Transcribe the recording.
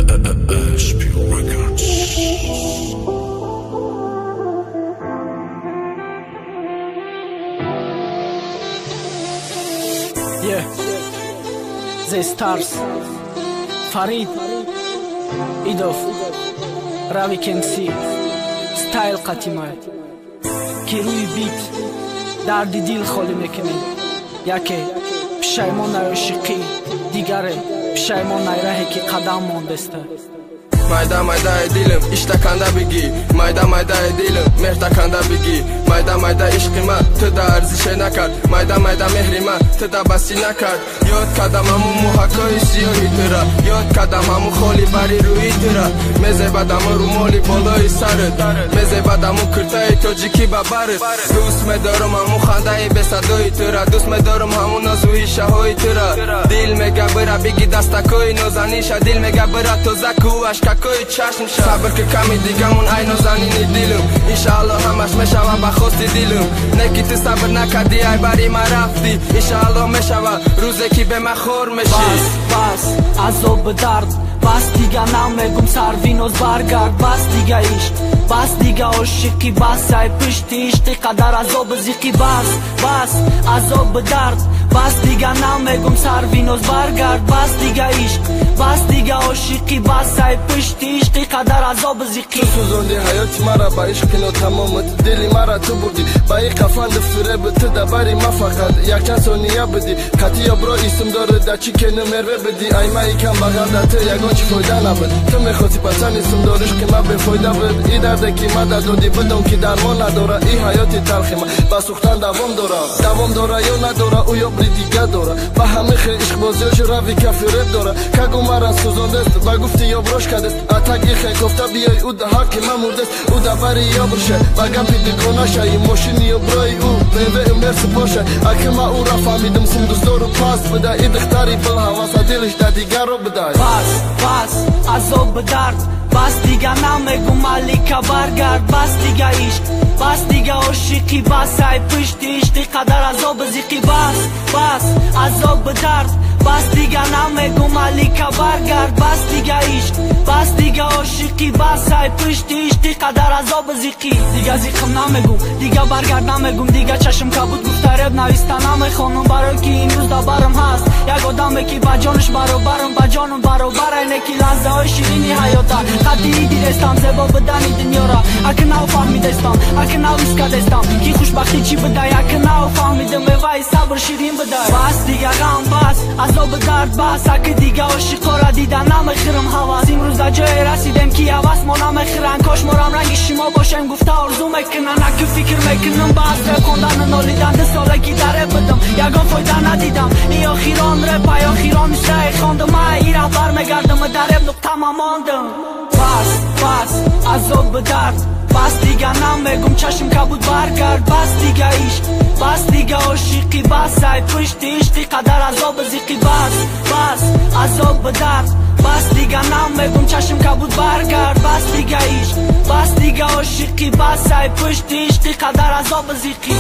HP Records. Yeah, The Stars, Farid, Idov, Ravi Kensi, Style Qatimay, Kiruy Beat, Dardi Dil Kholi mekene, Yake Pshaymon Ayoshiqi, Digare Pshaymon Ayrahe ki qadam mondeste. Mayda mayda edilim, ishtakanda bigi. Mayda mayda edilim, mehtakanda bigi. Mayda mayda ishqima, tıda arzishe nakard. Mayda mayda mehrima, tıda basi nakard. Yod kadam hamu muhakoy siyo hitira. Yod kadam hamu kholi bari ruhi tira. Meze badamu rumoli boloy sarıd. Meze badamu kırtay tojiki babarıd. Dus me darum hamu khanday besadoy tira. Dus me darum hamu nozuhi shahoy tira. Dil me gabra bigi dastakoy nozanisha. Dil me gabra tozaku ashka کوی چشم صبر که کمی دیگمون عین و زنینی دیلم انشالله همش میشوه بخواستی دیلم نکی تو صبر نکردی ای بری ما رفتی انشالله میشوه روزی که به من خور میشی بس عذاب درد بس دیگه نمیگم سروینوز برگرد بس دیگه عشق بس دیگه عاشقی بس ای پشتی عشقی قدر عذاب زیقی بس عذاب درد بس دیگه نمیگم سروینوز برگرد بس دیگه عشق بس دیگه عاشقی بس ای پشتی عشقی قدر عذاب زیقی تو سوزوندی حیات مرا با عشقینو تمامت دلی مرا تو بردی با این قفند فریب تو دبری ما فقط یک چند ثانیه بدی کتی یا برا اسم داره دچی که نمروه بدی ای ما یکم بغل دته یگان چی فایده نبود تو میخواستی پسن اسم دارش که من به فایده بود ای درده که من دادی بدم که درمان نداره ای حیات تلخی من با سوختن دوام داره یا نداره او یا بری دیگه داره با همه خیلی عشق بازیاش روی که فریب داره کگو مرا سوزونده است با گفتی یا براش کرده اتاگی خیلی گفته بیای او ده ها که من مرده است او دبری یا برشه با گپی دیگونه شایی ماشینی یا برای او بیوه امرس باشه اگه من او را فهمیدم سندوز دارو پاس بده ای دختری بل حواسا دلش ده دیگر رو بدای بس عذاب درد بس دیگه نمیگم ملیکا برگرد بس دیگه عشق بس دیگه عاشقی بس ای پشتی عشقی قدر عذاب زیقی بس عذاب درد بس دیگه نمیگم ملیکا برگرد بس دیگه عشق بس دیگه عاشقی بس ای پشتی عشقی قدر عذاب زیقی دیگه زیقم نمیگم دیگه برگرد نمیگم دیگه چشم کبود گفترب نویسته نمیخونم برای که این روز دبرم هست یک آدمه که با جانش برابرم با جانم برابر اینه که لحظه های شیرینی حیاته قدی دیدستم زبا بدنی دنیا را اگه نو فهمیدستم اگه نو ایسکدستم که خوشبختی چی بده اگه نو فهمیدم وای صبر شیرین بده بس دیگه غم بس عذاب درد بس اگه دیگه عاشقا را دیدن نمیخیرم حواس امروز جای رسیدم که حواس ما نمیخیرن کاش مرام رنگ شما باشم گفته آرزو میکنن اگه فکر میکنم بس کندن نالیدن ده ساله که داره بدم یگان فایده ندیدم ای آخیران رپ ای آخیران میشه خواندم ای رهبر میگردم درب نقطه ماندم بس عذاب درد بس دیگه نمیگم چشم کبود برگرد بس دیگه عشق بس دیگه عاشقی بس ای پشتی عشقی قدر عذاب زیقی بس عذاب درد بس دیگه نمیگم چشم کبود برگرد بس دیگه عشق بس دیگه عاشقی بس ای پشتی عشقی قدر عذاب زیقی